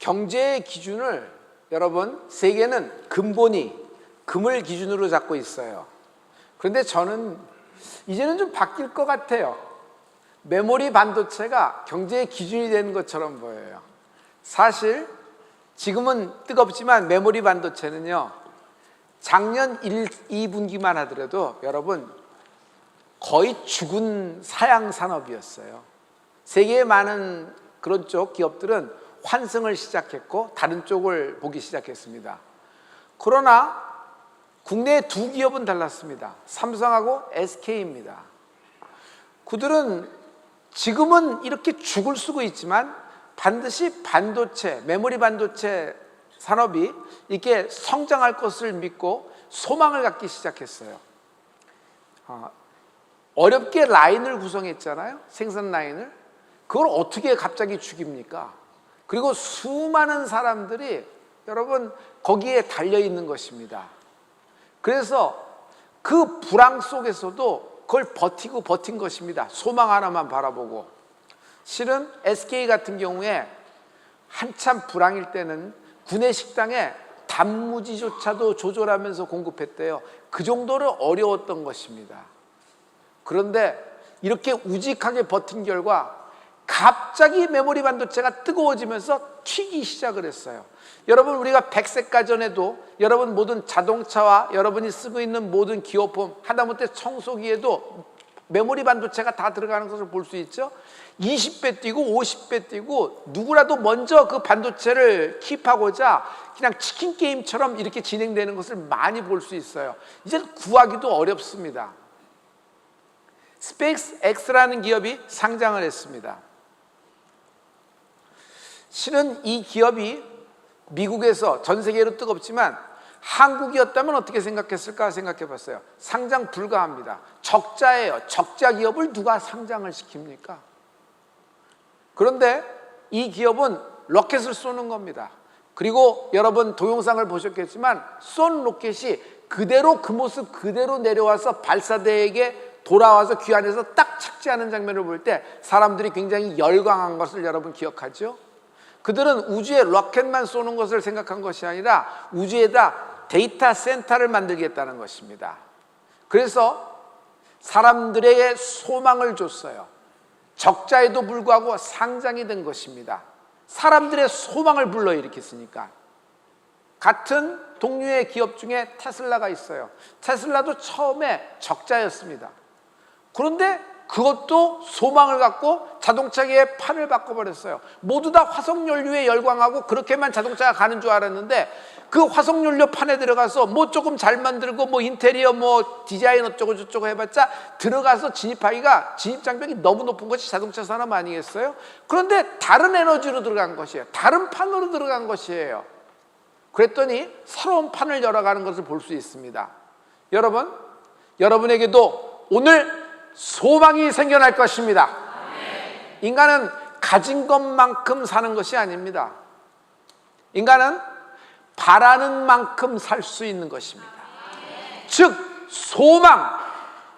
경제의 기준을 여러분 세계는 근본이 금을 기준으로 잡고 있어요. 그런데 저는 이제는 좀 바뀔 것 같아요. 메모리 반도체가 경제의 기준이 되는 것처럼 보여요. 사실 지금은 뜨겁지만 메모리 반도체는요, 작년 2분기만 하더라도 여러분 거의 죽은 사양 산업이었어요. 세계의 많은 그런 쪽 기업들은 환승을 시작했고 다른 쪽을 보기 시작했습니다. 그러나 국내 두 기업은 달랐습니다. 삼성하고 SK입니다. 그들은 지금은 이렇게 죽을 수고 있지만 반드시 반도체, 메모리 반도체 산업이 이렇게 성장할 것을 믿고 소망을 갖기 시작했어요. 어렵게 라인을 구성했잖아요. 생산 라인을. 그걸 어떻게 갑자기 죽입니까? 그리고 수많은 사람들이 여러분 거기에 달려 있는 것입니다. 그래서 그 불황 속에서도 그걸 버티고 버틴 것입니다. 소망 하나만 바라보고. 실은 SK 같은 경우에 한참 불황일 때는 구내 식당에 단무지조차도 조절하면서 공급했대요. 그 정도로 어려웠던 것입니다. 그런데 이렇게 우직하게 버틴 결과 갑자기 메모리 반도체가 뜨거워지면서 튀기 시작을 했어요. 여러분 우리가 100세가 전에도 여러분 모든 자동차와 여러분이 쓰고 있는 모든 기호품 하다못해 청소기에도 메모리 반도체가 다 들어가는 것을 볼 수 있죠. 20배 뛰고 50배 뛰고 누구라도 먼저 그 반도체를 킵하고자 그냥 치킨 게임처럼 이렇게 진행되는 것을 많이 볼 수 있어요. 이제 구하기도 어렵습니다. 스페이스X라는 기업이 상장을 했습니다. 실은 이 기업이 미국에서 전 세계로 뜨겁지만 한국이었다면 어떻게 생각했을까 생각해 봤어요. 상장 불가합니다. 적자예요. 적자 기업을 누가 상장을 시킵니까? 그런데 이 기업은 로켓을 쏘는 겁니다. 그리고 여러분 동영상을 보셨겠지만 쏜 로켓이 그대로 그 모습 그대로 내려와서 발사대에게 돌아와서 귀환해서 딱 착지하는 장면을 볼 때 사람들이 굉장히 열광한 것을 여러분 기억하죠? 그들은 우주에 로켓만 쏘는 것을 생각한 것이 아니라 우주에다 데이터 센터를 만들겠다는 것입니다. 그래서 사람들에게 소망을 줬어요. 적자에도 불구하고 상장이 된 것입니다. 사람들의 소망을 불러일으켰으니까. 같은 동류의 기업 중에 테슬라가 있어요. 테슬라도 처음에 적자였습니다. 그런데 그것도 소망을 갖고 자동차계의 판을 바꿔버렸어요. 모두 다 화석연료에 열광하고 그렇게만 자동차가 가는 줄 알았는데 그 화석연료 판에 들어가서 뭐 조금 잘 만들고 뭐 인테리어 뭐 디자인 어쩌고 저쩌고 해봤자 들어가서 진입하기가 진입장벽이 너무 높은 것이 자동차 산업 아니겠어요? 그런데 다른 에너지로 들어간 것이에요. 다른 판으로 들어간 것이에요. 그랬더니 새로운 판을 열어가는 것을 볼 수 있습니다. 여러분, 여러분에게도 오늘 소망이 생겨날 것입니다. 인간은 가진 것만큼 사는 것이 아닙니다. 인간은 바라는 만큼 살 수 있는 것입니다. 즉 소망,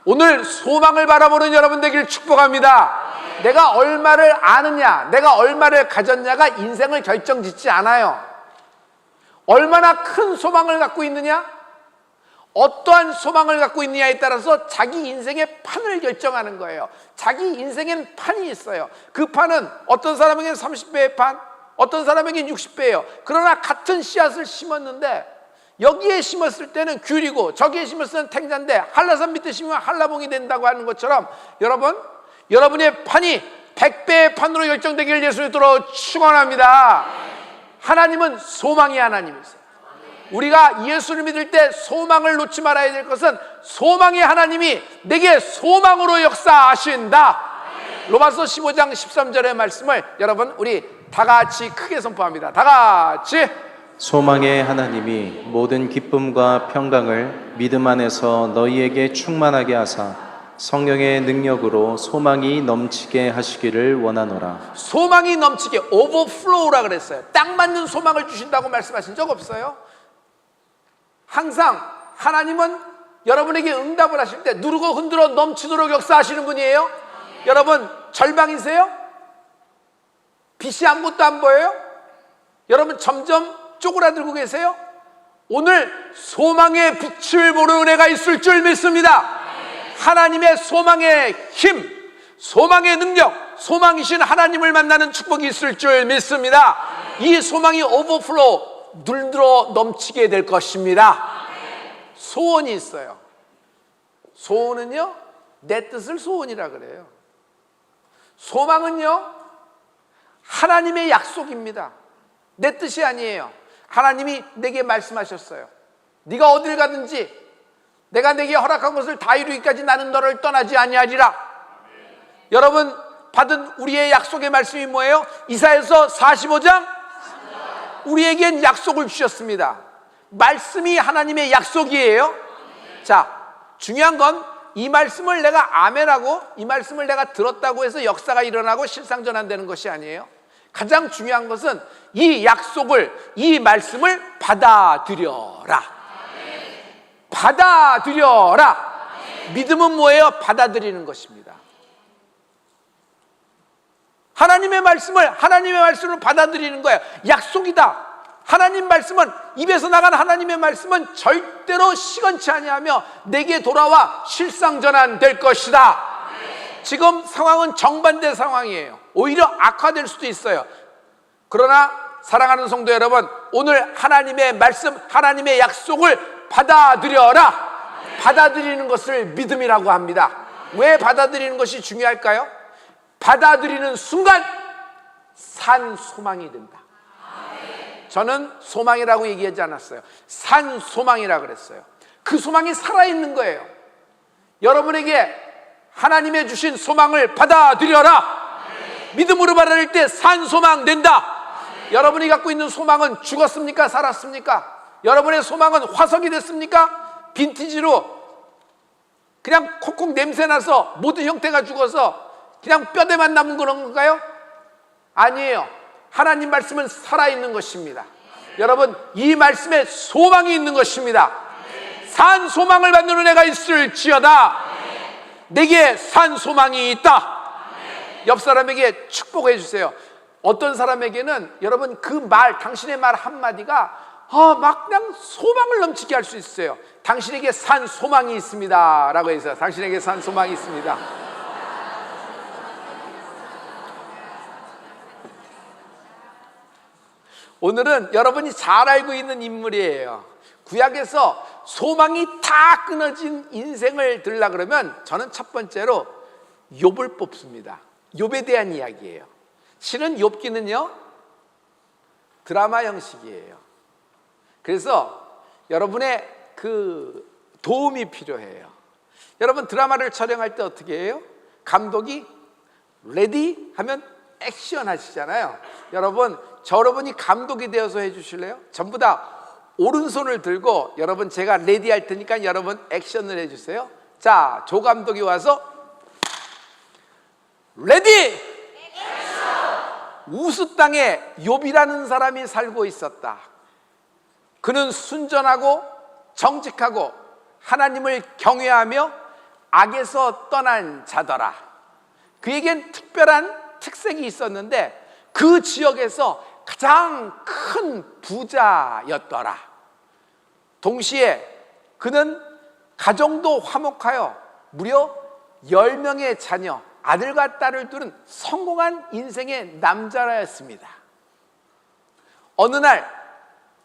오늘 소망을 바라보는 여러분 되기를 축복합니다. 내가 얼마를 아느냐, 내가 얼마를 가졌냐가 인생을 결정짓지 않아요. 얼마나 큰 소망을 갖고 있느냐, 어떠한 소망을 갖고 있느냐에 따라서 자기 인생의 판을 결정하는 거예요. 자기 인생엔 판이 있어요. 그 판은 어떤 사람에게는 30배의 판, 어떤 사람에게는 60배예요. 그러나 같은 씨앗을 심었는데 여기에 심었을 때는 귤이고 저기에 심었을 때는 탱자인데 한라산 밑에 심으면 한라봉이 된다고 하는 것처럼 여러분, 여러분의 판이 100배의 판으로 결정되기를 예수의 이름으로 축원합니다. 하나님은 소망의 하나님이세요. 우리가 예수를 믿을 때 소망을 놓지 말아야 될 것은 소망의 하나님이 내게 소망으로 역사하신다. 로마서 15장 13절의 말씀을 여러분 우리 다 같이 크게 선포합니다. 다 같이. 소망의 하나님이 모든 기쁨과 평강을 믿음 안에서 너희에게 충만하게 하사 성령의 능력으로 소망이 넘치게 하시기를 원하노라. 소망이 넘치게, 오버플로우라 그랬어요. 딱 맞는 소망을 주신다고 말씀하신 적 없어요? 항상 하나님은 여러분에게 응답을 하실 때 누르고 흔들어 넘치도록 역사하시는 분이에요. 여러분 절망이세요? 빛이 아무것도 안 보여요? 여러분 점점 쪼그라들고 계세요? 오늘 소망의 빛을 보는 은혜가 있을 줄 믿습니다. 하나님의 소망의 힘, 소망의 능력, 소망이신 하나님을 만나는 축복이 있을 줄 믿습니다. 이 소망이 오버플로우, 눌러 넘치게 될 것입니다. 소원이 있어요. 소원은요, 내 뜻을 소원이라 그래요. 소망은요, 하나님의 약속입니다. 내 뜻이 아니에요. 하나님이 내게 말씀하셨어요. 네가 어딜 가든지 내가 내게 허락한 것을 다 이루기까지 나는 너를 떠나지 아니하리라. 여러분 받은 우리의 약속의 말씀이 뭐예요? 이사야서 45장 우리에겐 약속을 주셨습니다. 말씀이 하나님의 약속이에요. 자, 중요한 건 이 말씀을 내가 아멘하고 이 말씀을 내가 들었다고 해서 역사가 일어나고 실상전환되는 것이 아니에요. 가장 중요한 것은 이 약속을, 이 말씀을 받아들여라. 받아들여라. 믿음은 뭐예요? 받아들이는 것입니다. 하나님의 말씀을 받아들이는 거예요. 약속이다. 하나님 말씀은, 입에서 나간 하나님의 말씀은 절대로 시건치 아니하며 내게 돌아와 실상전환될 것이다. 지금 상황은 정반대 상황이에요. 오히려 악화될 수도 있어요. 그러나 사랑하는 성도 여러분, 오늘 하나님의 말씀, 하나님의 약속을 받아들여라. 받아들이는 것을 믿음이라고 합니다. 왜 받아들이는 것이 중요할까요? 받아들이는 순간 산 소망이 된다. 저는 소망이라고 얘기하지 않았어요. 산 소망이라고 그랬어요. 그 소망이 살아있는 거예요. 여러분에게 하나님의 주신 소망을 받아들여라. 믿음으로 받아들일 때 산 소망 된다. 여러분이 갖고 있는 소망은 죽었습니까? 살았습니까? 여러분의 소망은 화석이 됐습니까? 빈티지로 그냥 콕콕 냄새나서 모든 형태가 죽어서 그냥 뼈대만 남은 그런 건가요? 아니에요. 하나님 말씀은 살아있는 것입니다. 여러분, 이 말씀에 소망이 있는 것입니다. 산 소망을 받는 은혜가 있을지어다. 내게 산 소망이 있다. 옆 사람에게 축복해 주세요. 어떤 사람에게는 여러분 그 말, 당신의 말 한마디가 막 그냥 소망을 넘치게 할 수 있어요. 당신에게 산 소망이 있습니다 라고 해서, 당신에게 산 소망이 있습니다. 오늘은 여러분이 잘 알고 있는 인물이에요. 구약에서 소망이 다 끊어진 인생을 들으려 그러면 저는 첫 번째로 욥을 뽑습니다. 욥에 대한 이야기예요. 실은 욥기는요 드라마 형식이에요. 그래서 여러분의 그 도움이 필요해요. 여러분 드라마를 촬영할 때 어떻게 해요? 감독이 레디 하면 액션 하시잖아요. 여러분이 감독이 되어서 해주실래요? 전부 다 오른손을 들고 여러분 제가 레디 할 테니까 여러분 액션을 해주세요. 자, 조 감독이 와서 레디! 우스 땅에 욥이라는 사람이 살고 있었다. 그는 순전하고 정직하고 하나님을 경외하며 악에서 떠난 자더라. 그에겐 특별한 특색이 있었는데 그 지역에서 가장 큰 부자였더라. 동시에 그는 가정도 화목하여 무려 10명의 자녀, 아들과 딸을 두는 성공한 인생의 남자라였습니다. 어느 날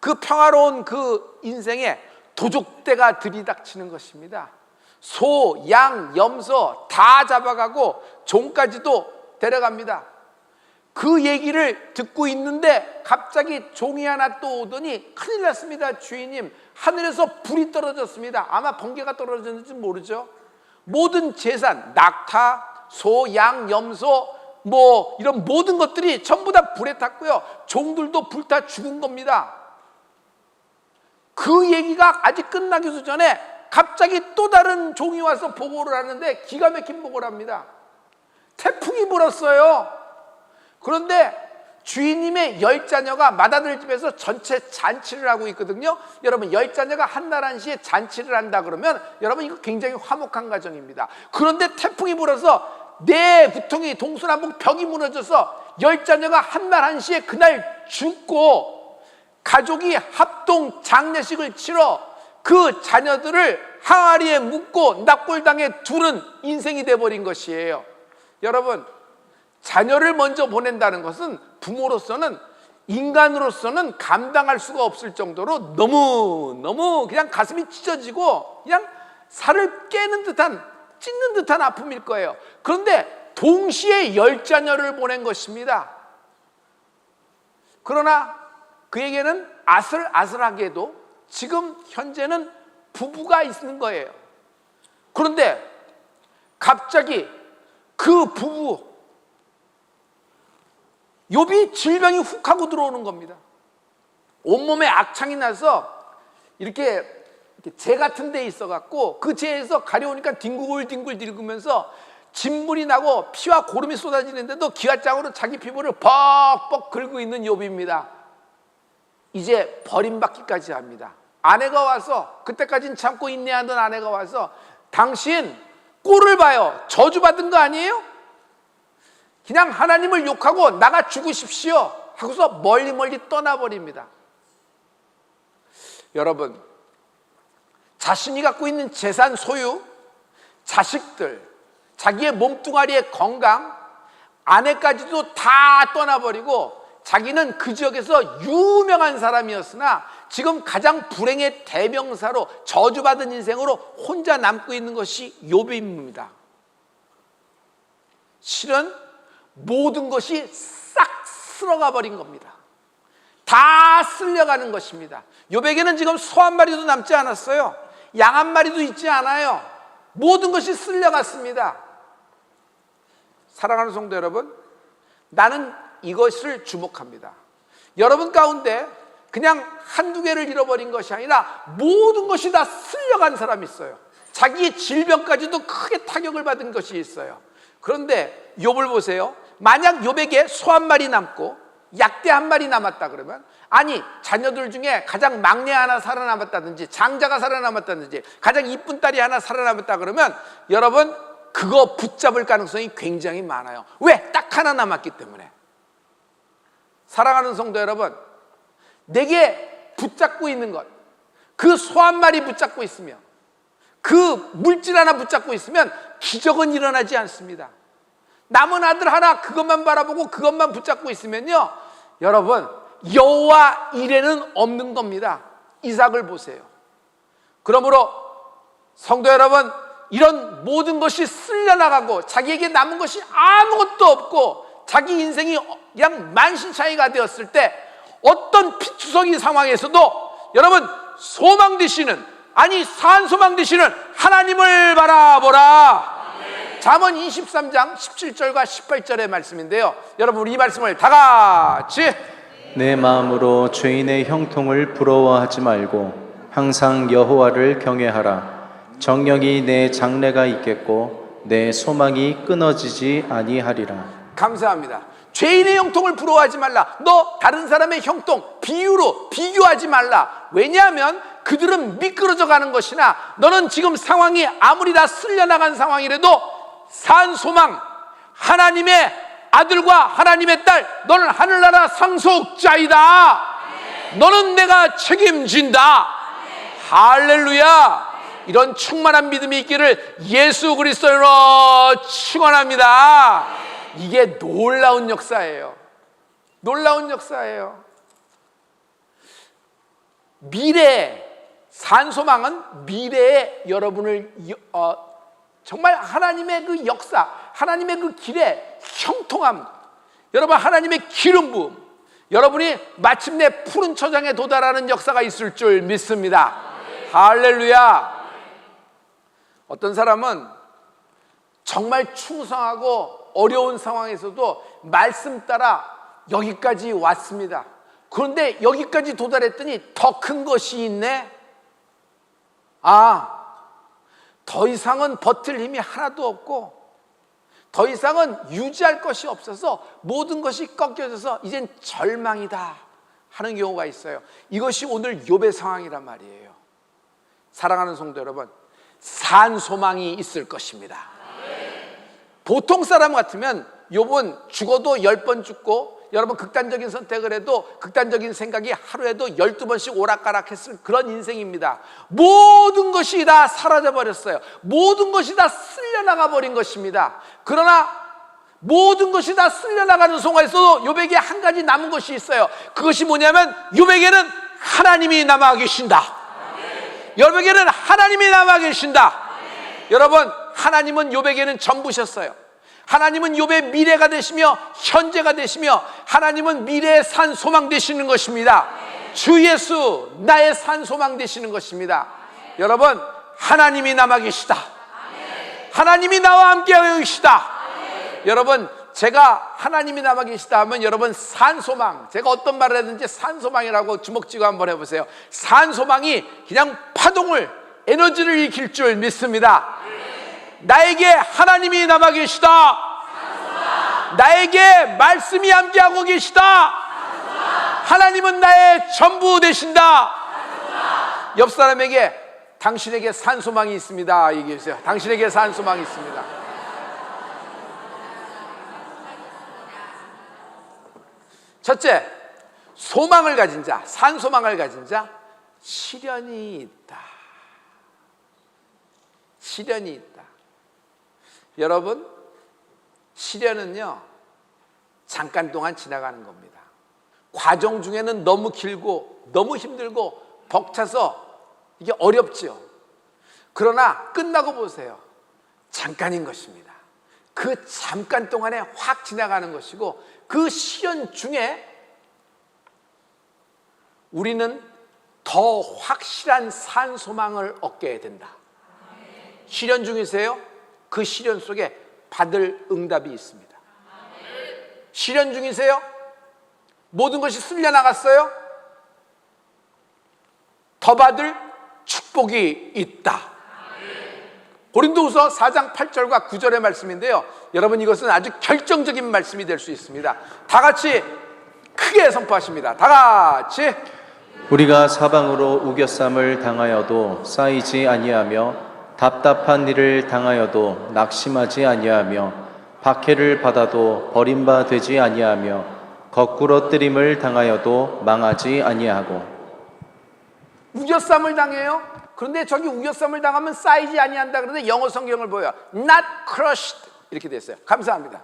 그 평화로운 그 인생에 도적대가 들이닥치는 것입니다. 소, 양, 염소 다 잡아가고 종까지도 데려갑니다. 그 얘기를 듣고 있는데 갑자기 종이 하나 또 오더니 큰일 났습니다. 주인님, 하늘에서 불이 떨어졌습니다. 아마 번개가 떨어졌는지 모르죠. 모든 재산, 낙타, 소, 양, 염소 이런 모든 것들이 전부 다 불에 탔고요. 종들도 불타 죽은 겁니다. 그 얘기가 아직 끝나기도 전에 갑자기 또 다른 종이 와서 보고를 하는데 기가 막힌 보고를 합니다. 태풍이 불었어요. 그런데 주인님의 10자녀가 맏아들 집에서 전체 잔치를 하고 있거든요. 여러분 10자녀가 한날 한시에 잔치를 한다 그러면 여러분 이거 굉장히 화목한 가정입니다. 그런데 태풍이 불어서 네 부통이 동서남북 벽이 무너져서 10자녀가 한날 한시에 그날 죽고 가족이 합동 장례식을 치러 그 자녀들을 항아리에 묻고 납골당에 두는 인생이 돼버린 것이에요. 여러분, 자녀를 먼저 보낸다는 것은 부모로서는, 인간으로서는 감당할 수가 없을 정도로 너무 그냥 가슴이 찢어지고 그냥 살을 깨는 듯한, 찢는 듯한 아픔일 거예요. 그런데 동시에 10자녀를 보낸 것입니다. 그러나 그에게는 아슬아슬하게도 지금 현재는 부부가 있는 거예요. 그런데 갑자기 그 부부 욥이 질병이 훅 하고 들어오는 겁니다. 온몸에 악창이 나서 이렇게 재 같은 데 있어갖고 그 재에서 가려우니까 뒹굴뒹굴 뒹구면서 진물이 나고 피와 고름이 쏟아지는데도 기아장으로 자기 피부를 벅벅 긁고 있는 욥입니다. 이제 버림받기까지 합니다. 아내가 와서, 그때까지는 참고 인내하던 아내가 와서, 당신 꼴을 봐요. 저주받은 거 아니에요? 그냥 하나님을 욕하고 나가 죽으십시오 하고서 멀리 떠나버립니다. 여러분, 자신이 갖고 있는 재산, 소유, 자식들, 자기의 몸뚱아리의 건강, 아내까지도 다 떠나버리고 자기는 그 지역에서 유명한 사람이었으나 지금 가장 불행의 대명사로 저주받은 인생으로 혼자 남고 있는 것이 욥입니다. 실은 모든 것이 싹 쓸어가 버린 겁니다. 다 쓸려가는 것입니다. 욥에게는 지금 소 한 마리도 남지 않았어요. 양 한 마리도 있지 않아요. 모든 것이 쓸려갔습니다. 사랑하는 성도 여러분, 나는 이것을 주목합니다. 여러분 가운데 그냥 한두 개를 잃어버린 것이 아니라 모든 것이 다 쓸려간 사람이 있어요. 자기의 질병까지도 크게 타격을 받은 것이 있어요. 그런데 욥을 보세요. 만약 욥에게 소 한 마리 남고 약대 한 마리 남았다 그러면, 아니 자녀들 중에 가장 막내 하나 살아남았다든지 장자가 살아남았다든지 가장 이쁜 딸이 하나 살아남았다 그러면 여러분 그거 붙잡을 가능성이 굉장히 많아요. 왜? 딱 하나 남았기 때문에. 사랑하는 성도 여러분, 내게 붙잡고 있는 것, 그 소 한 마리 붙잡고 있으면, 그 물질 하나 붙잡고 있으면 기적은 일어나지 않습니다. 남은 아들 하나 그것만 바라보고 그것만 붙잡고 있으면요, 여러분 여호와 이레는 없는 겁니다. 이삭을 보세요. 그러므로 성도 여러분, 이런 모든 것이 쓸려나가고 자기에게 남은 것이 아무것도 없고 자기 인생이 그냥 만신창이가 되었을 때 어떤 피투성이 상황에서도 여러분 소망 되시는, 아니 산소망 되시는 하나님을 바라보라. 잠언 23장 17절과 18절의 말씀인데요, 여러분 우리 이 말씀을 다 같이 내 마음으로 죄인의 형통을 부러워하지 말고 항상 여호와를 경외하라. 정령이 내 장래가 있겠고 내 소망이 끊어지지 아니하리라. 감사합니다. 죄인의 형통을 부러워하지 말라. 너 다른 사람의 형통, 비유로 비교하지 말라. 왜냐하면 그들은 미끄러져 가는 것이나 너는 지금 상황이 아무리 다 쓸려나간 상황이라도 산 소망, 하나님의 아들과 하나님의 딸, 너는 하늘나라 상속자이다. 너는 내가 책임진다. 할렐루야. 이런 충만한 믿음이 있기를 예수 그리스도로 축원합니다. 이게 놀라운 역사예요. 놀라운 역사예요. 미래에, 산소망은 미래에 여러분을 정말 하나님의 그 역사, 하나님의 그 길에 형통함, 여러분 하나님의 기름 부음, 여러분이 마침내 푸른 초장에 도달하는 역사가 있을 줄 믿습니다. 할렐루야. 어떤 사람은 정말 충성하고 어려운 상황에서도 말씀 따라 여기까지 왔습니다. 그런데 여기까지 도달했더니 더 큰 것이 있네. 더 이상은 버틸 힘이 하나도 없고 더 이상은 유지할 것이 없어서 모든 것이 꺾여져서 이젠 절망이다 하는 경우가 있어요. 이것이 오늘 욥의 상황이란 말이에요. 사랑하는 성도 여러분, 산 소망이 있을 것입니다. 보통 사람 같으면 욥은 죽어도 10번 죽고, 여러분 극단적인 선택을 해도, 극단적인 생각이 하루에도 12번씩 오락가락했을 그런 인생입니다. 모든 것이 다 사라져버렸어요. 모든 것이 다 쓸려나가 버린 것입니다. 그러나 모든 것이 다 쓸려나가는 속에서도 욥에게 한 가지 남은 것이 있어요. 그것이 뭐냐면 욥에게는 하나님이 남아 계신다. 욥에게는 하나님이 남아 계신다. 여러분, 하나님은 욥에게는 전부셨어요. 하나님은 욥의 미래가 되시며 현재가 되시며, 하나님은 미래의 산 소망 되시는 것입니다. 주 예수 나의 산 소망 되시는 것입니다. 여러분, 하나님이 남아 계시다. 하나님이 나와 함께 계시다. 여러분, 제가 하나님이 남아 계시다 하면 여러분 산소망, 제가 어떤 말을 하든지 산소망이라고 주먹 쥐고 한번 해보세요. 산소망이 그냥 파동을, 에너지를 일으킬 줄 믿습니다. 나에게 하나님이 남아 계시다. 나에게 말씀이 함께하고 계시다. 하나님은 나의 전부 되신다. 옆 사람에게 당신에게 산소망이 있습니다 얘기해 주세요. 당신에게 산소망이 있습니다. 첫째, 소망을 가진 자, 산소망을 가진 자, 시련이 있다. 시련이 있다. 여러분, 시련은요 잠깐 동안 지나가는 겁니다. 과정 중에는 너무 길고 너무 힘들고 벅차서 이게 어렵지요. 그러나 끝나고 보세요. 잠깐인 것입니다. 그 잠깐 동안에 확 지나가는 것이고, 그 시련 중에 우리는 더 확실한 산소망을 얻게 된다. 시련 중이세요? 그 시련 속에 받을 응답이 있습니다. 시련 중이세요? 모든 것이 쓸려나갔어요? 더 받을 축복이 있다. 고린도후서 4장 8절과 9절의 말씀인데요, 여러분 이것은 아주 결정적인 말씀이 될 수 있습니다. 다 같이 크게 선포하십니다. 다 같이. 우리가 사방으로 우겨쌈을 당하여도 쌓이지 아니하며 답답한 일을 당하여도 낙심하지 아니하며 박해를 받아도 버림바 되지 아니하며 거꾸로 뜨림을 당하여도 망하지 아니하고. 우겨쌈을 당해요? 그런데 저기 우겨쌈을 당하면 쌓이지 아니한다 그러는데 영어 성경을 보여 not crushed 이렇게 됐어요. 감사합니다.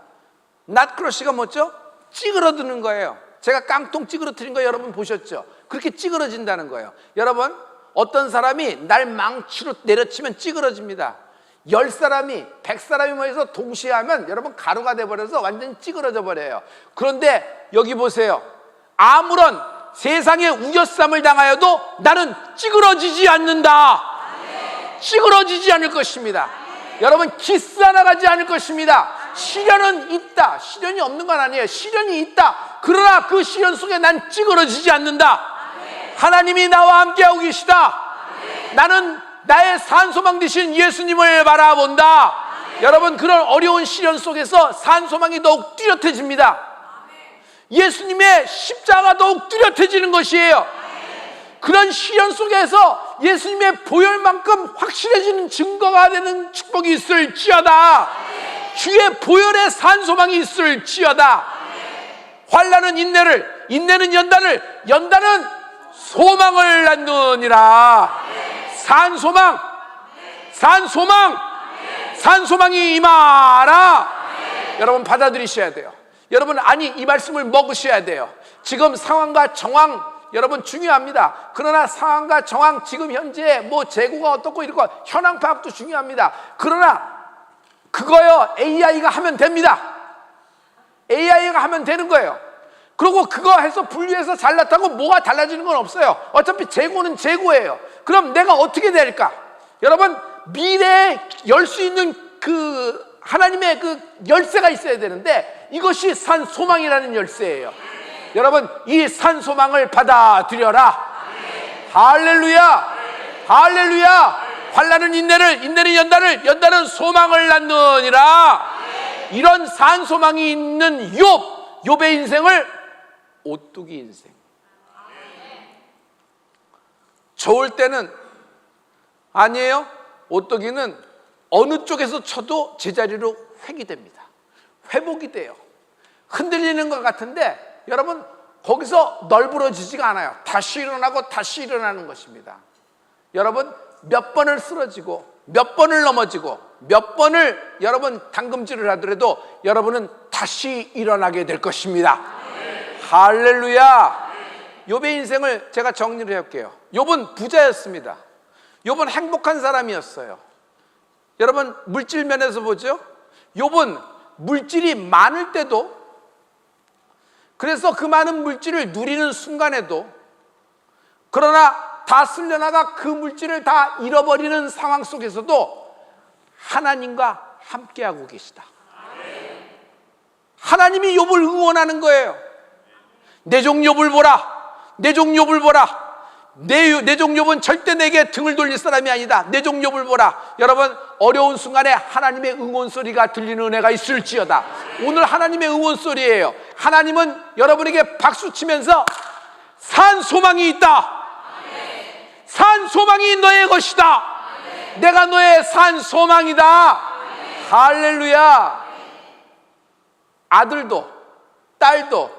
not crush가 뭐죠? 찌그러드는 거예요. 제가 깡통 찌그러뜨린 거 여러분 보셨죠? 그렇게 찌그러진다는 거예요. 여러분, 어떤 사람이 날 망치로 내려치면 찌그러집니다. 10사람이 100사람이 모여서 동시에 하면 여러분 가루가 돼버려서 완전히 찌그러져 버려요. 그런데 여기 보세요. 아무런 세상에 우겨쌈을 당하여도 나는 찌그러지지 않는다. 찌그러지지 않을 것입니다. 여러분, 기스하나가지 않을 것입니다. 시련은 있다. 시련이 없는 건 아니에요. 시련이 있다. 그러나 그 시련 속에 난 찌그러지지 않는다. 하나님이 나와 함께하고 계시다. 나는 나의 산소망 되신 예수님을 바라본다. 여러분, 그런 어려운 시련 속에서 산소망이 더욱 뚜렷해집니다. 예수님의 십자가가 더욱 뚜렷해지는 것이에요. 그런 시련 속에서 예수님의 보혈만큼 확실해지는 증거가 되는 축복이 있을지어다. 주의 보혈의 산소망이 있을지어다. 환난은 인내를, 인내는 연단을, 연단은 소망을 낳느니라. 산소망, 산소망, 산소망이 임하라. 여러분 받아들이셔야 돼요. 여러분, 아니 이 말씀을 먹으셔야 돼요. 지금 상황과 정황 여러분 중요합니다. 그러나 상황과 정황, 지금 현재 뭐 재고가 어떻고 이런 거 현황 파악도 중요합니다. 그러나 그거요 AI가 하면 됩니다. AI가 하면 되는 거예요. 그리고 그거 해서 분류해서 잘났다고 뭐가 달라지는 건 없어요. 어차피 재고는 재고예요. 그럼 내가 어떻게 될까? 여러분, 미래에 열 수 있는 그 하나님의 그 열쇠가 있어야 되는데, 이것이 산소망이라는 열쇠예요. 여러분, 이 산소망을 받아들여라. 할렐루야, 할렐루야. 환난은 인내를, 인내는 연단을, 연단은 소망을 낳느니라. 이런 산소망이 있는 욥의 인생을 오뚜기 인생. 좋을 때는 아니에요. 오뚜기는 어느 쪽에서 쳐도 제자리로 회귀됩니다. 회복이 돼요. 흔들리는 것 같은데 여러분 거기서 널브러지지가 않아요. 다시 일어나고 다시 일어나는 것입니다. 여러분 몇 번을 쓰러지고 몇 번을 넘어지고 몇 번을 여러분 당금질을 하더라도 여러분은 다시 일어나게 될 것입니다. 할렐루야. 욥의 인생을 제가 정리를 해볼게요. 욥은 부자였습니다. 욥은 행복한 사람이었어요. 여러분 물질 면에서 보죠. 욥은 물질이 많을 때도, 그래서 그 많은 물질을 누리는 순간에도, 그러나 다 쓸려나가 그 물질을 다 잃어버리는 상황 속에서도 하나님과 함께하고 계시다. 하나님이 욥을 응원하는 거예요. 내 종 욥을 보라. 내 종 욥을 보라. 내 종 욥은 절대 내게 등을 돌릴 사람이 아니다. 내 종 욥을 보라. 여러분 어려운 순간에 하나님의 응원 소리가 들리는 은혜가 있을지어다. 오늘 하나님의 응원 소리예요. 하나님은 여러분에게 박수 치면서 산 소망이 있다. 산 소망이 너의 것이다. 내가 너의 산 소망이다. 할렐루야. 아들도 딸도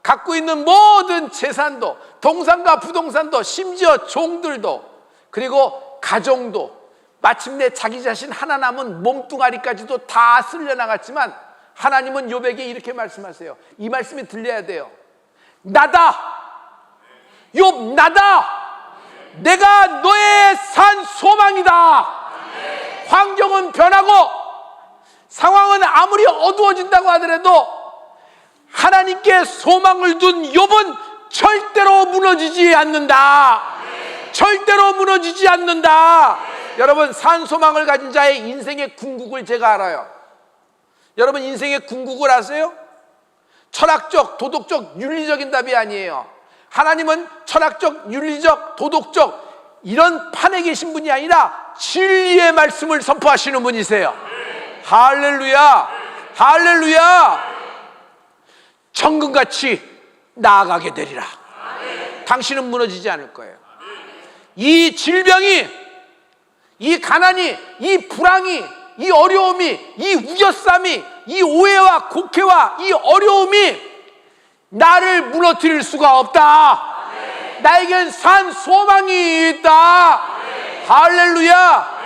갖고 있는 모든 재산도, 동산과 부동산도, 심지어 종들도, 그리고 가정도, 마침내 자기 자신 하나 남은 몸뚱아리까지도 다 쓸려나갔지만 하나님은 욥에게 이렇게 말씀하세요. 이 말씀이 들려야 돼요. 나다. 욥 나다. 내가 너의 산 소망이다. 환경은 변하고 상황은 아무리 어두워진다고 하더라도 하나님께 소망을 둔 욥은 절대로 무너지지 않는다. 절대로 무너지지 않는다. 여러분 산 소망을 가진 자의 인생의 궁극을 제가 알아요. 여러분 인생의 궁극을 아세요? 철학적, 도덕적, 윤리적인 답이 아니에요. 하나님은 철학적, 윤리적, 도덕적 이런 판에 계신 분이 아니라 진리의 말씀을 선포하시는 분이세요. 할렐루야. 할렐루야. 천금같이 나아가게 되리라. 당신은 무너지지 않을 거예요. 이 질병이, 이 가난이, 이 불황이, 이 어려움이, 이 우겨쌈이, 이 오해와 곡해와 이 어려움이 나를 무너뜨릴 수가 없다. 나에겐 산 소망이 있다. 할렐루야.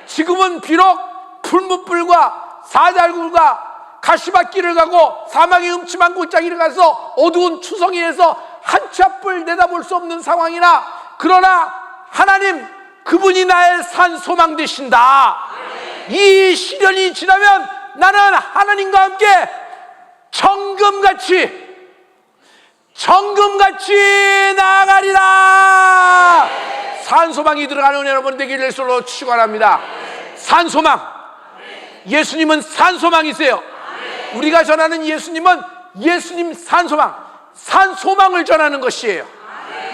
지금은 비록 풀무불과 사자굴과 가시밭길을 가고 사막의 음침한 골짜기를 가서 어두운 추성이에서 한 치 앞을 내다볼 수 없는 상황이나, 그러나 하나님 그분이 나의 산 소망 되신다. 이 시련이 지나면 나는 하나님과 함께 정금같이 나아가리라. 산 소망이 들어가는 은혜 여러분 되기를 예수로 축원합니다. 산 소망. 예수님은 산 소망이세요. 우리가 전하는 예수님은 예수님 산 소망을 전하는 것이에요.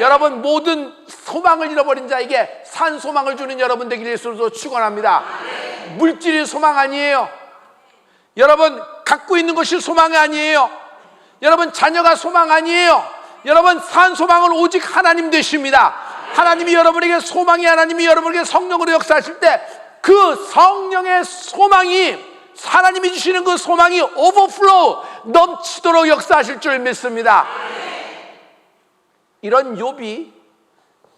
여러분 모든 소망을 잃어버린 자에게 산 소망을 주는 여러분 되기를 예수로 축원합니다. 물질이 소망 아니에요. 여러분 갖고 있는 것이 소망이 아니에요. 여러분 자녀가 소망 아니에요. 여러분 산 소망은 오직 하나님 되십니다. 하나님이 여러분에게 소망이, 하나님이 여러분에게 성령으로 역사하실 때 그 성령의 소망이, 하나님이 주시는 그 소망이 오버플로우 넘치도록 역사하실 줄 믿습니다. 이런 욥이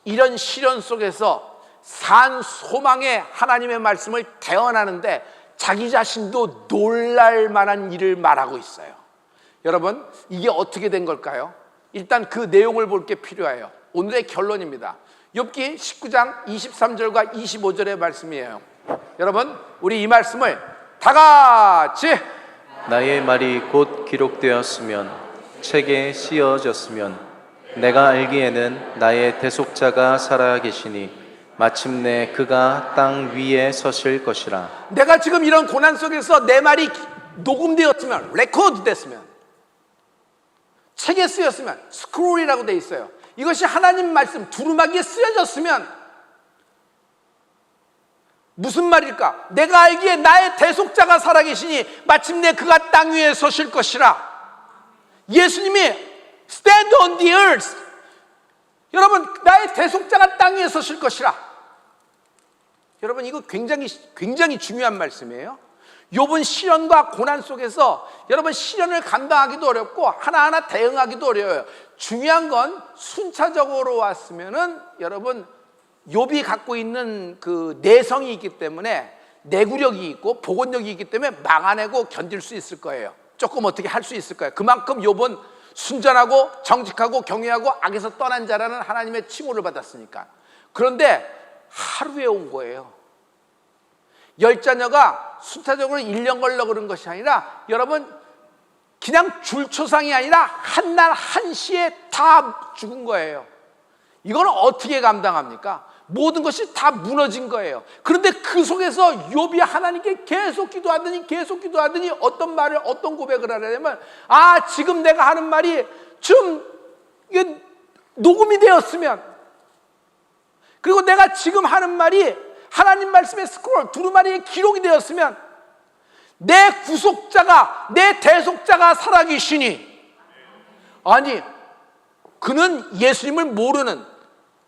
이런 시련 속에서 산 소망의 하나님의 말씀을 대언하는데 자기 자신도 놀랄 만한 일을 말하고 있어요. 여러분 이게 어떻게 된 걸까요? 일단 그 내용을 볼 게 필요해요. 오늘의 결론입니다. 욥기 19장 23절과 25절의 말씀이에요. 여러분 우리 이 말씀을 다 같이, 나의 말이 곧 기록되었으면 책에 씌어졌으면 내가 알기에는 나의 대속자가 살아계시니 마침내 그가 땅 위에 서실 것이라. 내가 지금 이런 고난 속에서 내 말이 녹음되었으면, 레코드 됐으면, 책에 쓰였으면, 스크롤이라고 돼 있어요. 이것이 하나님 말씀 두루마기에 쓰여졌으면 무슨 말일까? 내가 알기에 나의 대속자가 살아계시니 마침내 그가 땅 위에 서실 것이라. 예수님이 stand on the earth. 여러분 나의 대속자가 땅 위에 서실 것이라. 여러분 이거 굉장히 중요한 말씀이에요. 욥은 시련과 고난 속에서 여러분 시련을 감당하기도 어렵고 하나하나 대응하기도 어려워요. 중요한 건 순차적으로 왔으면은 여러분 욥이 갖고 있는 그 내성이 있기 때문에 내구력이 있고 복원력이 있기 때문에 막아내고 견딜 수 있을 거예요. 조금 어떻게 할 수 있을 거예요. 그만큼 욥은 순전하고 정직하고 경외하고 악에서 떠난 자라는 하나님의 칭호를 받았으니까. 그런데 하루에 온 거예요. 10자녀가 순차적으로 1년 걸려 그런 것이 아니라 여러분 그냥 줄초상이 아니라 한날 한시에 다 죽은 거예요. 이걸 어떻게 감당합니까? 모든 것이 다 무너진 거예요. 그런데 그 속에서 욥이 하나님께 계속 기도하더니 어떤 말을, 어떤 고백을 하려면, 아, 지금 내가 하는 말이 좀 이게 녹음이 되었으면, 그리고 내가 지금 하는 말이 하나님 말씀의 스크롤 두루마리에 기록이 되었으면 내 구속자가, 내 대속자가 살아계시니. 아니, 그는 예수님을 모르는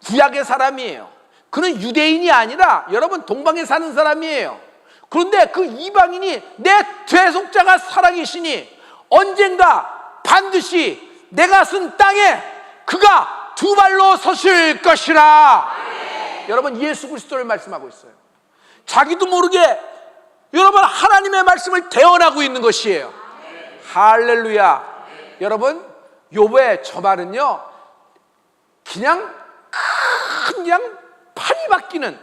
구약의 사람이에요. 그는 유대인이 아니라 여러분 동방에 사는 사람이에요. 그런데 그 이방인이 내 대속자가 살아계시니 언젠가 반드시 내가 쓴 땅에 그가 두 발로 서실 것이라. 여러분 예수 그리스도를 말씀하고 있어요. 자기도 모르게 여러분 하나님의 말씀을 대언하고 있는 것이에요. 할렐루야. 여러분 욥의 저 말은요 그냥 판이 바뀌는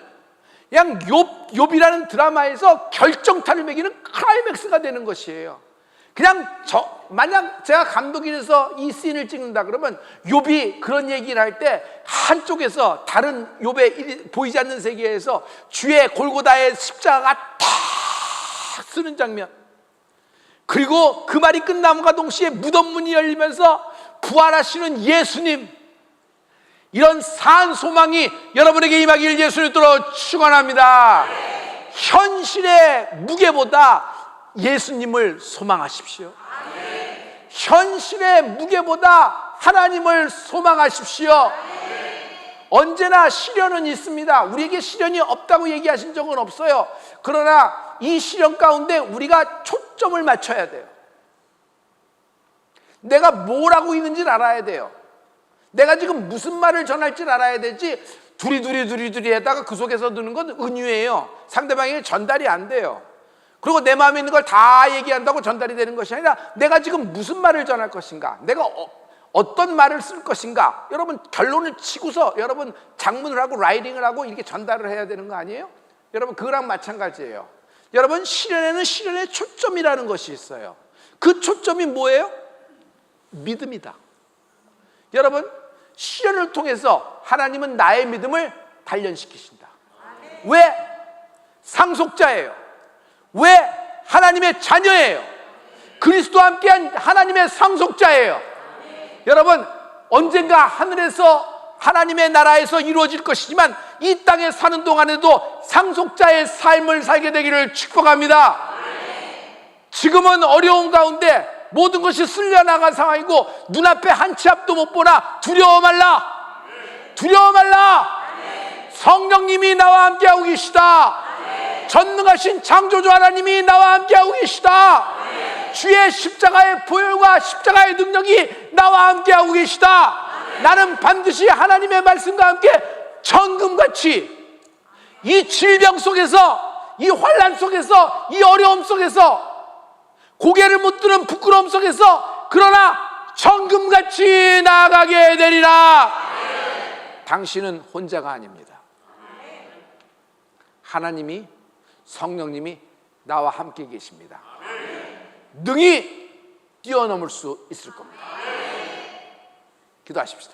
그냥 욥이라는 드라마에서 결정타를 매기는 클라이맥스가 되는 것이에요. 그냥 만약 제가 감독이 돼서 이 씬을 찍는다 그러면 욥이 그런 얘기를 할 때 한쪽에서 다른 욥의 보이지 않는 세계에서 주의 골고다의 십자가가 탁 쓰는 장면, 그리고 그 말이 끝남과 동시에 무덤 문이 열리면서 부활하시는 예수님, 이런 산 소망이 여러분에게 임하길 예수님으로 축원합니다. 현실의 무게보다 예수님을 소망하십시오. 현실의 무게보다 하나님을 소망하십시오. 언제나 시련은 있습니다. 우리에게 시련이 없다고 얘기하신 적은 없어요. 그러나 이 시련 가운데 우리가 초점을 맞춰야 돼요. 내가 뭘 하고 있는지를 알아야 돼요. 내가 지금 무슨 말을 전할지를 알아야 되지, 두리두리 하다가 그 속에서 드는 건 은유예요. 상대방에게 전달이 안 돼요. 그리고 내 마음에 있는 걸 다 얘기한다고 전달이 되는 것이 아니라 내가 지금 무슨 말을 전할 것인가, 내가 어떤 말을 쓸 것인가, 여러분 결론을 치고서 여러분 작문을 하고 라이팅을 하고 이렇게 전달을 해야 되는 거 아니에요? 여러분 그거랑 마찬가지예요. 여러분 시련에는 시련의 초점이라는 것이 있어요. 그 초점이 뭐예요? 믿음이다. 여러분 시련을 통해서 하나님은 나의 믿음을 단련시키신다. 왜? 상속자예요. 왜? 하나님의 자녀예요. 그리스도와 함께한 하나님의 상속자예요. 여러분 언젠가 하늘에서 하나님의 나라에서 이루어질 것이지만 이 땅에 사는 동안에도 상속자의 삶을 살게 되기를 축복합니다. 지금은 어려운 가운데 모든 것이 쓸려나간 상황이고 눈앞에 한 치 앞도 못 보나 두려워 말라. 두려워 말라. 성령님이 나와 함께하고 계시다. 전능하신 창조주 하나님이 나와 함께하고 계시다. 주의 십자가의 보혈과 십자가의 능력이 나와 함께하고 계시다. 나는 반드시 하나님의 말씀과 함께 정금같이 이 질병 속에서, 이 환난 속에서, 이 어려움 속에서, 고개를 못 드는 부끄러움 속에서 그러나 정금같이 나아가게 되리라. 당신은 혼자가 아닙니다. 하나님이, 성령님이 나와 함께 계십니다. 능히 뛰어넘을 수 있을 겁니다. 기도하십시다.